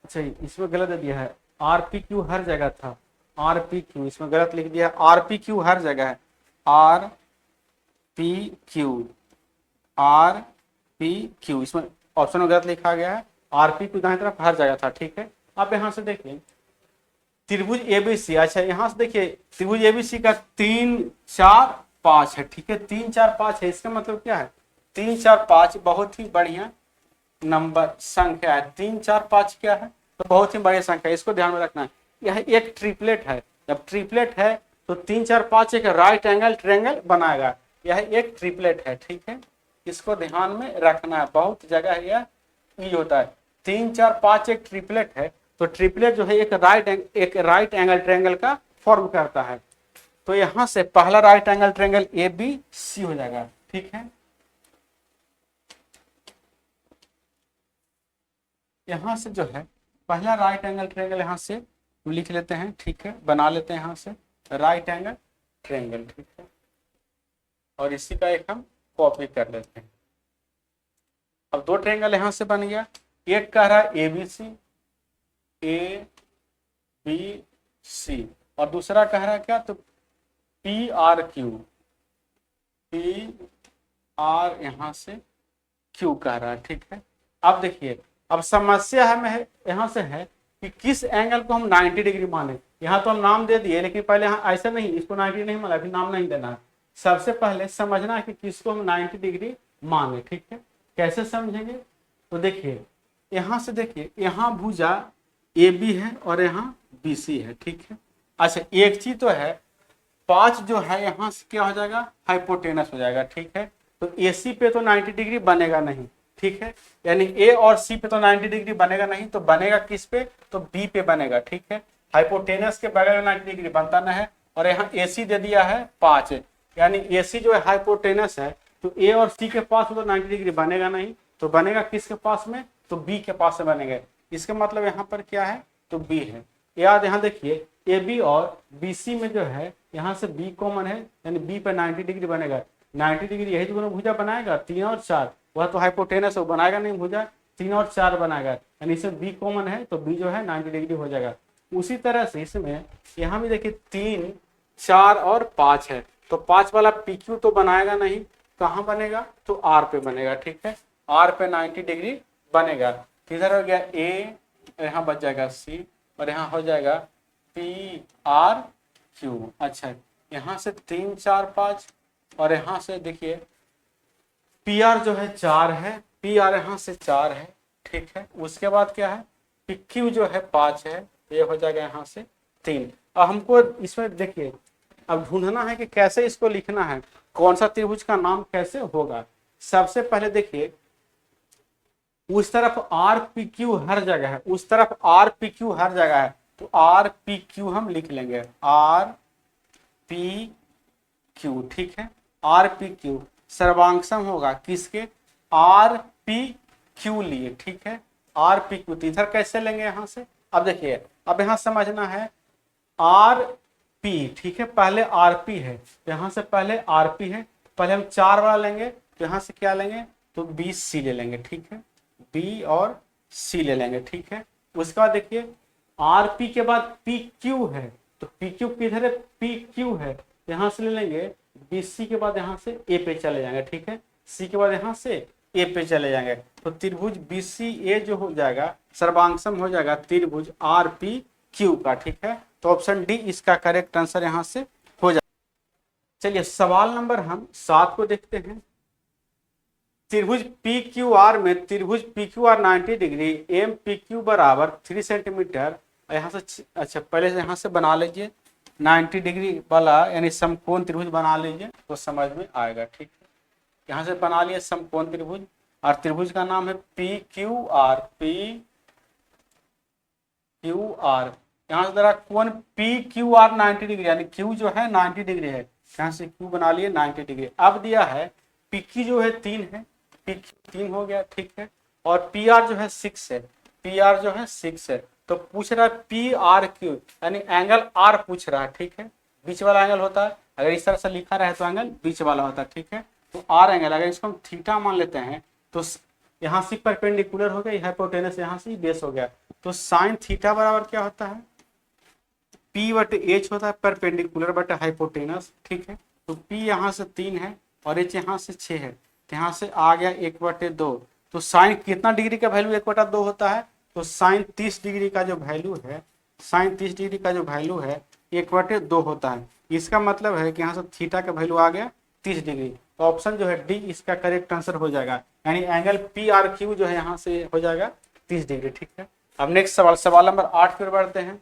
अच्छा इसमें गलत दिया है, आर पी क्यू हर जगह था, आर पी क्यू इसमें गलत लिख दिया, आर पी क्यू हर जगह है, R P Q, R P Q इसमें ऑप्शन में गलत लिखा गया है, आर पी क्यू दाहिनी तरफ हर जगह था, ठीक है। अब यहाँ से देखिए त्रिभुज एबीसी, अच्छा यहाँ से देखिए त्रिभुज एबीसी का 3 4 5 है, ठीक है, 3 4 5 है, इसका मतलब क्या है 3 4 5 बहुत ही बढ़िया नंबर संख्या है। 3 4 5 क्या है, तो बहुत ही बढ़िया संख्या है, इसको ध्यान में रखना है। यह एक ट्रिपलेट है, जब ट्रिपलेट है तो 3 4 5 एक राइट एंगल ट्रायंगल बनाएगा, यह एक ट्रिपलेट है, ठीक है, इसको ध्यान में रखना है, बहुत जगह यह यूज होता है। 3 4 5 एक ट्रिपलेट है, तो ट्रिपलेट जो है एक राइट एंगल ट्रायंगल का फॉर्म करता है, तो यहां से पहला right angle triangle A B C हो जाएगा, ठीक है। यहां से जो है पहला राइट एंगल ट्रायंगल यहां से लिख लेते हैं, ठीक है, बना लेते हैं यहां से राइट एंगल ट्रायंगल, ठीक है, और इसी का एक हम कॉपी कर लेते हैं। अब 2 ट्रायंगल यहां से बन गया, एक कह रहा है A B C, A B C, और दूसरा कह रहा है क्या, तो P R Q, P R यहां से क्यू कह रहा है, ठीक है। अब देखिए अब समस्या है यहां से है कि किस एंगल को हम 90 डिग्री माने। यहाँ तो हम नाम दे दिए, लेकिन पहले यहाँ ऐसा नहीं, इसको 90 नहीं माना, फिर नाम नहीं देना है। सबसे पहले समझना है कि किसको हम 90 डिग्री माने, ठीक है। कैसे समझेंगे, तो देखिए यहाँ से देखिए यहाँ भुजा ए बी है और यहाँ बी सी है, ठीक है। अच्छा एक चीज तो है 5 जो है यहाँ से क्या हो जाएगा, हाइपोटेनस हो जाएगा, ठीक है, तो ए सी पे तो 90 डिग्री बनेगा नहीं, ठीक है, यानी ए और सी पे तो 90 डिग्री बनेगा नहीं, तो बनेगा किस पे, तो बी पे बनेगा, ठीक है। हाइपोटेनस के बगल में 90 डिग्री बनता ना है, और यहाँ ए सी दे दिया है 5, यानी ए सी जो है हाइपोटेनस है, तो ए और सी के पास तो 90 डिग्री बनेगा नहीं, तो बनेगा किसके पास में, तो बी के पास में बनेगा। इसका मतलब यहाँ पर क्या है, तो बी है। याद यहाँ देखिए ए बी और बी सी में जो है यहाँ से बी कॉमन है, यानी बी पर 90 डिग्री बनेगा। 90 डिग्री यही दोनों भुजा बनाएगा, 3 और 4, वह तो हाइपोटेनस है, वो बनाएगा नहीं भुजा, 3 और 4 बनाएगा, यानी इसमें बी कॉमन है, तो बी जो है 90 डिग्री हो जाएगा। उसी तरह से इसमें यहाँ भी देखिए 3 4 और 5 है, तो 5 वाला पी क्यू तो बनाएगा नहीं, कहाँ बनेगा, तो आर पे बनेगा, ठीक है, आर पे 90 डिग्री बनेगा। किधर हो गया ए, यहाँ बच जाएगा सी, और यहाँ हो जाएगा पी आर क्यू। अच्छा यहाँ से 3 4 5, और यहाँ से देखिए पी आर जो है 4 है, पी आर यहाँ से 4 है, ठीक है। उसके बाद क्या है, पी क्यू जो है 5 है, ये हो जाएगा यहाँ से 3। अब हमको इसमें देखिए अब ढूंढना है कि कैसे इसको लिखना है, कौन सा त्रिभुज का नाम कैसे होगा। सबसे पहले देखिए उस तरफ आर पी क्यू हर जगह है, उस तरफ आर पी क्यू हर जगह है, तो आर पी क्यू हम लिख लेंगे, आर पी क्यू, ठीक है। आर पी क्यू सर्वांगसम होगा किसके, आर पी क्यू लिए, ठीक है, आर पी क्यू। तो इधर कैसे लेंगे, यहाँ से अब देखिए, अब यहाँ समझना है आर पी, ठीक है, पहले आर पी है तो यहाँ से पहले आर पी है, पहले हम 4 वाला लेंगे तो यहाँ से क्या लेंगे, तो बी सी ले लेंगे, ठीक है, बी और सी ले लेंगे, ठीक है। उसके बाद देखिए आर पी के बाद पी क्यू है, तो पी क्यू किधर है, पी क्यू है, यहाँ से ले लेंगे बी सी के बाद यहाँ से ए पे चले जाएंगे, ठीक है, सी के बाद यहाँ से ए पे चले जाएंगे, तो त्रिभुज बी सी ए जो हो जाएगा सर्वांगसम हो जाएगा त्रिभुज आर पी क्यू का, ठीक है। तो ऑप्शन डी इसका करेक्ट आंसर यहाँ से हो जाएगा। चलिए सवाल नंबर हम 7 को देखते हैं। त्रिभुज पी क्यू आर में त्रिभुज P Q R 90 degree M P Q बराबर 3 सेंटीमीटर, यहाँ से अच्छा पहले से यहाँ से बना लीजिए 90 डिग्री वाला यानी समकोण त्रिभुज बना लीजिए तो समझ में आएगा, ठीक है। यहाँ से बना लिए समकोण त्रिभुज और त्रिभुज का नाम है P Q are, P Q are. यहाँ से जरा कोण पी क्यू आर 90 डिग्री यानी क्यू जो है 90 डिग्री है, यहाँ से क्यू बना लिए 90 डिग्री। अब दिया है पी क्यू जो है 3 है, पी 3 हो गया, ठीक है, और पी आर जो है 6 है, पी आर जो है 6 है, तो पूछ रहा है पी आर क्यू यानी एंगल आर पूछ रहा है, ठीक है, बीच वाला एंगल होता है, अगर इस तरह से लिखा रहे तो एंगल बीच वाला होता है, ठीक है, तो आर एंगल अगर इसको हम थीटा मान लेते हैं तो यहाँ से परपेंडिकुलर हो गया, हाइपोटेनस यहाँ से बेस हो गया, तो साइन थीटा बराबर क्या होता है, पी बटे एच होता है परपेंडिकुलर बटे हाइपोटेनस, ठीक है, तो पी यहाँ से 3 है और एच यहाँ से 6 है, तो यहाँ से आ गया 1/2, तो साइन कितना डिग्री का वैल्यू 1/2 होता है, तो साइन 30 डिग्री का जो वैल्यू है, साइन 30 डिग्री का जो वैल्यू है 1/2 होता है। इसका मतलब है कि यहाँ से थीटा का वैल्यू आ गया 30 डिग्री, तो ऑप्शन जो है डी इसका करेक्ट आंसर हो जाएगा, यानी एंगल पी आर क्यू जो है यहाँ से हो जाएगा 30 डिग्री, ठीक है। अब नेक्स्ट सवाल, सवाल नंबर 8 पर बढ़ते हैं।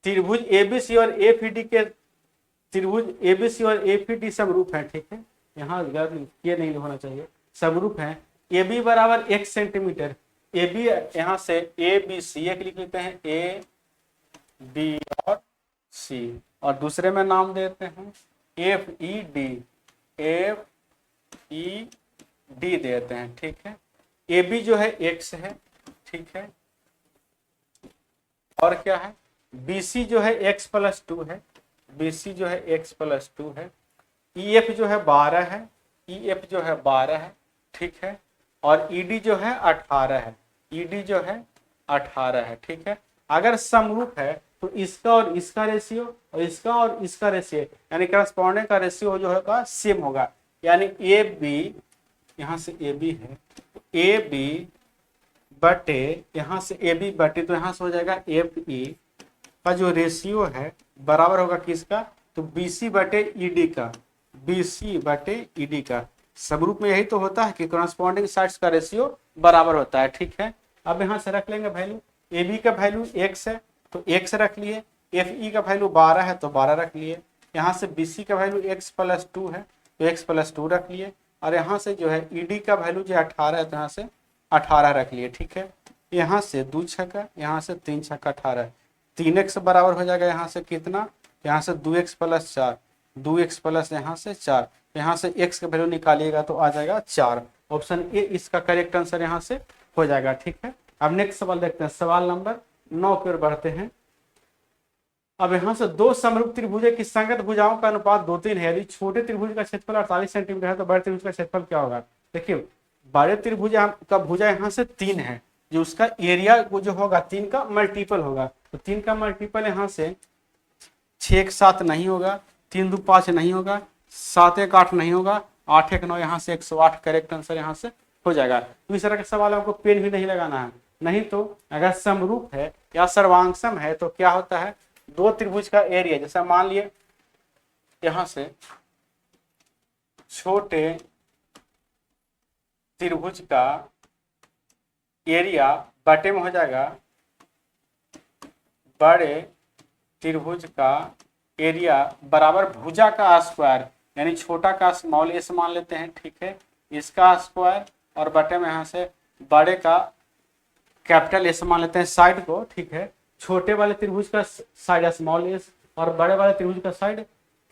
त्रिभुज एबीसी और एफईडी के त्रिभुज एबीसी और एफईडी समरूप है, ठीक है, यहाँ ये नहीं होना चाहिए, समरूप है, ए बी बराबर 1 सेंटीमीटर, ए बी यहाँ से ए बी सी एक लिख लेते हैं, ए बी और सी, और दूसरे में नाम देते हैं F E D, F E D देते हैं, ठीक है। ए बी जो है एक्स है, ठीक है, और क्या है बी सी जो है x+2 है, बी सी जो है x+2 है, ई एफ जो है 12 है, ई एफ जो है 12 है, ठीक है, और ईडी जो है 18 है, ईडी जो है 18 है, ठीक है। अगर समरूप है तो इसका और इसका रेशियो और इसका और इसका रेशियो यानी करस्पॉन्डिंग का रेशियो जो होगा सेम होगा, यानी ए बी यहाँ से ए बी है, ए बी बटे यहाँ से ए बी बटे, तो यहाँ से हो जाएगा एफ ई का जो रेशियो है बराबर होगा किसका, तो बी सी बटे ई डी का, बी सी बटे ई डी का। समरूप में यही तो होता है कि करस्पॉन्डिंग साइड्स का रेशियो बराबर होता है, ठीक है। अब यहाँ से रख लेंगे वैल्यू, ए बी का वैल्यू x है तो x रख लिए, एफ ई का वैल्यू 12 है तो 12 रख लिए, यहाँ से बी सी का वैल्यू x+2 है तो x+2 रख लिए, और यहाँ से जो है ई डी का वैल्यू जो 18 है तो यहाँ से 18 रख लिए, ठीक है। यहाँ से 2 छक्का, यहाँ से 3 छक्का 18, 3x बराबर हो जाएगा यहाँ से कितना, यहाँ से 2x + 4, 2x प्लस यहाँ से 4, यहाँ से x का वैल्यू निकालिएगा तो आ जाएगा 4, ऑप्शन ए इसका करेक्ट आंसर यहाँ से हो जाएगा, ठीक है। अब नेक्स्ट सवाल देखते हैं, सवाल नंबर 9 की ओर बढ़ते हैं। अब यहाँ से दो समरूप त्रिभुज की संगत भुजाओं का अनुपात 2:3 है, यदि छोटे त्रिभुज का क्षेत्रफल 48 सेंटीमीटर है तो बड़े त्रिभुज का क्षेत्रफल क्या होगा। देखिए बड़े त्रिभुज का भुजा यहाँ से 3 है, जो उसका एरिया जो होगा 3 का मल्टीपल होगा, तो 3 का मल्टीपल यहाँ से 6 एक 7 नहीं होगा, 3 2 5 नहीं होगा, 7 1 8 नहीं होगा, 8 1 9 यहाँ से 108 करेक्ट आंसर यहाँ से हो जाएगा। तो इस तरह के सवाल आपको पेन भी नहीं लगाना है, नहीं तो अगर समरूप है या सर्वांगसम है तो क्या होता है, दो त्रिभुज का एरिया, जैसा मान लिए यहां से छोटे त्रिभुज का एरिया बटे में हो जाएगा बड़े त्रिभुज का एरिया बराबर भुजा का स्क्वायर, यानी छोटा का स्मॉल एस मान लेते हैं, ठीक है, इसका स्क्वायर, और बटे में यहाँ से बड़े का कैपिटल एस मान लेते हैं साइड को, ठीक है। छोटे वाले त्रिभुज का साइड स्मॉल एस और बड़े वाले त्रिभुज का साइड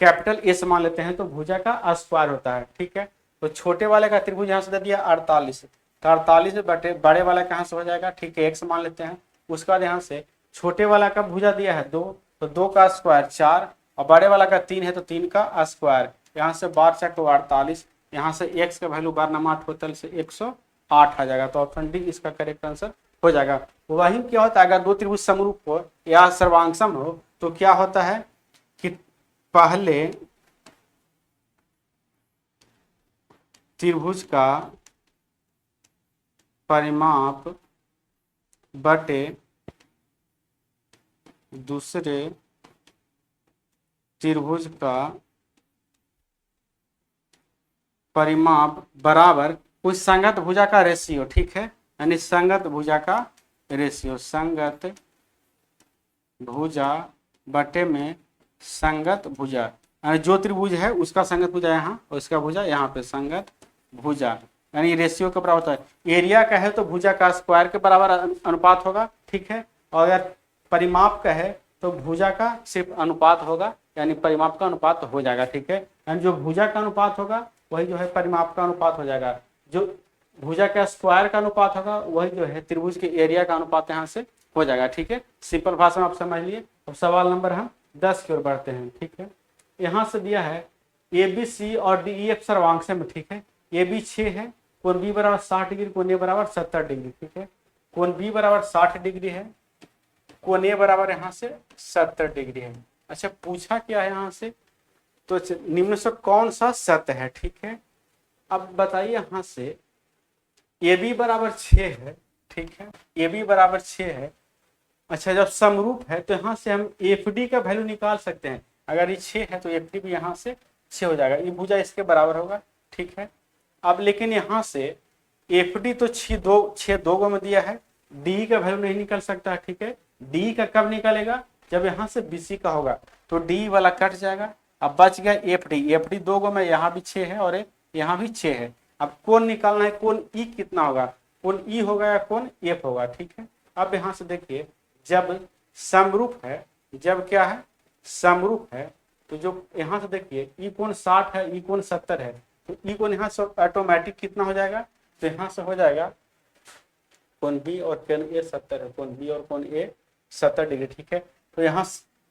कैपिटल एस मान लेते हैं, तो भुजा का स्क्वायर होता है, ठीक है। तो छोटे वाले का त्रिभुज यहाँ से दे दिया 48, तो 48 बटे बड़े वाला कहाँ से हो जाएगा, ठीक है, एक्स मान लेते हैं, उसके बाद यहाँ से छोटे वाला का भुजा दिया है 2, तो 2 का स्क्वायर 4, और बड़े वाला का 3 है तो 3 का स्क्वायर। यहाँ से 12 4 तो 48, यहाँ से x का वैल्यू 12 होता है से 108 आ जाएगा। तो ऑप्शन डी इसका करेक्ट आंसर हो जाएगा। वही क्या होता है, अगर दो त्रिभुज समरूप हो या सर्वांगसम हो तो क्या होता है कि पहले त्रिभुज का परिमाप बटे दूसरे त्रिभुज का परिमाप बराबर कोई संगत भुजा का रेशियो, ठीक है, यानी संगत भुजा का रेशियो, संगत भुजा बटे में संगत भुजा, यानी जो त्रिभुज है उसका संगत भुजा यहाँ और इसका भुजा यहाँ पे, संगत भुजा यानी रेशियो के बराबर होता है। एरिया का है तो भुजा का स्क्वायर के बराबर अनुपात होगा, ठीक है, और अगर परिमाप का है तो भुजा का सिर्फ अनुपात होगा, यानी परिमाप का अनुपात हो जाएगा, ठीक है। यानी जो भुजा का अनुपात होगा वही जो है परिमाप का अनुपात हो जाएगा, जो भुजा का स्क्वायर का अनुपात होगा वही जो है त्रिभुज के एरिया का अनुपात यहाँ से हो जाएगा, ठीक है। सिंपल भाषा में आप समझ लिए। अब सवाल नंबर हम 10 की ओर बढ़ते हैं, ठीक है। यहाँ से दिया है ए बी सी और डी ई एफ सर्वांगसम में, ठीक है। ए बी 6 है, कोण बी बराबर 60 डिग्री, कोण ए बराबर 70 डिग्री, ठीक है। कोण बी बराबर 60 डिग्री है, कोण ए बराबर यहाँ से 70 डिग्री है। अच्छा, पूछा क्या है यहाँ से, तो निम्न से कौन सा सत्य है, ठीक है। अब बताइए यहाँ से ए बी बराबर 6 है, ठीक है, ए बी बराबर 6 है। अच्छा, जब समरूप है तो यहाँ से हम एफ डी का वैल्यू निकाल सकते हैं। अगर ये 6 है तो एफ डी भी यहाँ से 6 हो जाएगा, ये भुजा इसके बराबर होगा, ठीक है। अब लेकिन यहाँ से एफ डी तो 6 दो गो में दिया है, डी का वैल्यू नहीं निकल सकता, ठीक है। डी का कब निकलेगा, जब यहाँ से बीसी का होगा, तो डी वाला कट जाएगा। अब बच गया एफ डी 2 गो में, यहाँ भी 6 है और यहाँ भी 6 है। अब कौन निकालना है, कौन ई कितना होगा, कौन ई होगा या कौन एफ होगा, ठीक है। अब यहाँ से देखिए, जब समरूप है, जब क्या है समरूप है, तो जो यहाँ से देखिए ई कोण 60 है, ई कोण 70 है, तो ई कोण यहाँ से ऑटोमेटिक कितना हो जाएगा, तो यहाँ से हो जाएगा कोण बी और कोण ए 70 है, कोण बी और कोण ए 70 डिग्री, ठीक है। तो यहाँ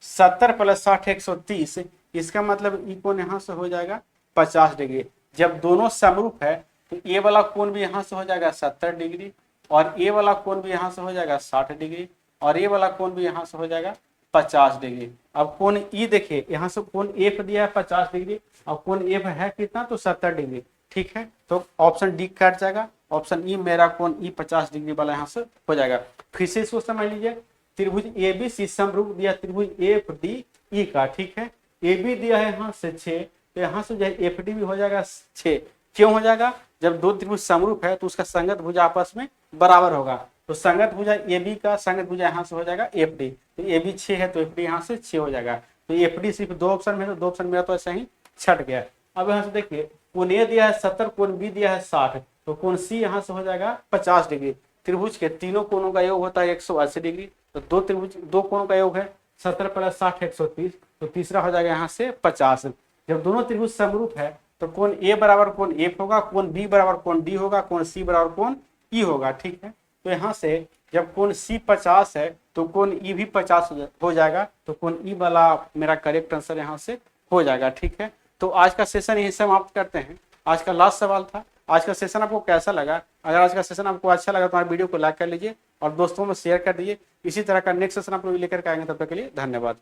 70 + 60 130, इसका मतलब ई कोण यहाँ से हो जाएगा 50 डिग्री। जब दोनों समरूप है तो ए वाला कोण भी यहाँ से हो जाएगा 70 डिग्री और ए वाला कोण भी यहाँ से हो जाएगा 60 डिग्री और ए वाला कोण भी यहाँ से हो जाएगा 50 डिग्री। अब कोण ई देखिए, यहाँ से कोण एफ दिया है 50 डिग्री और कोण एफ है कितना, तो 70 डिग्री, ठीक है। तो ऑप्शन डी कट जाएगा, ऑप्शन ई मेरा कोण ई 50 डिग्री वाला यहाँ से हो जाएगा। फिर से इसको समझ लीजिए, त्रिभुज ए बी सी समरूप दिया त्रिभुज एफ डी ई का, ठीक है। ए बी दिया है यहाँ से 6, तो यहाँ से जो है एफ डी भी हो जाएगा 6। क्यों हो जाएगा, जब दो त्रिभुज समरूप है तो उसका संगत भुजा आपस में बराबर होगा, तो संगत भुजा ए बी का संगत भुजा यहाँ से हो जाएगा एफ डी। तो ए बी 6 है तो एफ डी यहाँ से 6 हो जाएगा। तो एफ डी सिर्फ 2 ऑप्शन में है, तो 2 ऑप्शन मेरा तो ऐसा ही छट गया। अब यहाँ से देखिए, कोण ए दिया है 70, कोण बी दिया है 60, तो कोण सी यहाँ से हो जाएगा 50 डिग्री। त्रिभुज के तीनों कोणों का योग होता है 180 डिग्री, तो दो कोणों का योग है 70 + 60 130, तो तीसरा हो जाएगा यहाँ से 50। जब दोनों त्रिभुज समरूप है तो कोण ए बराबर कोण एफ होगा, कोण बी बराबर कोण डी होगा, कोण सी बराबर कोण ई होगा, ठीक है। तो यहाँ से जब कोण सी 50 है तो कोण ई भी 50 हो जाएगा, तो कोण ई वाला मेरा करेक्ट आंसर यहाँ से हो जाएगा, ठीक है। तो आज का सेशन यही समाप्त करते हैं। आज का लास्ट सवाल था। आज का सेशन आपको कैसा लगा? अगर आज का सेशन आपको अच्छा लगा तो हमारे वीडियो को लाइक कर लीजिए और दोस्तों में शेयर कर दीजिए। इसी तरह का नेक्स्ट सेशन आप लोग लेकर के आएंगे, तब तक के लिए धन्यवाद।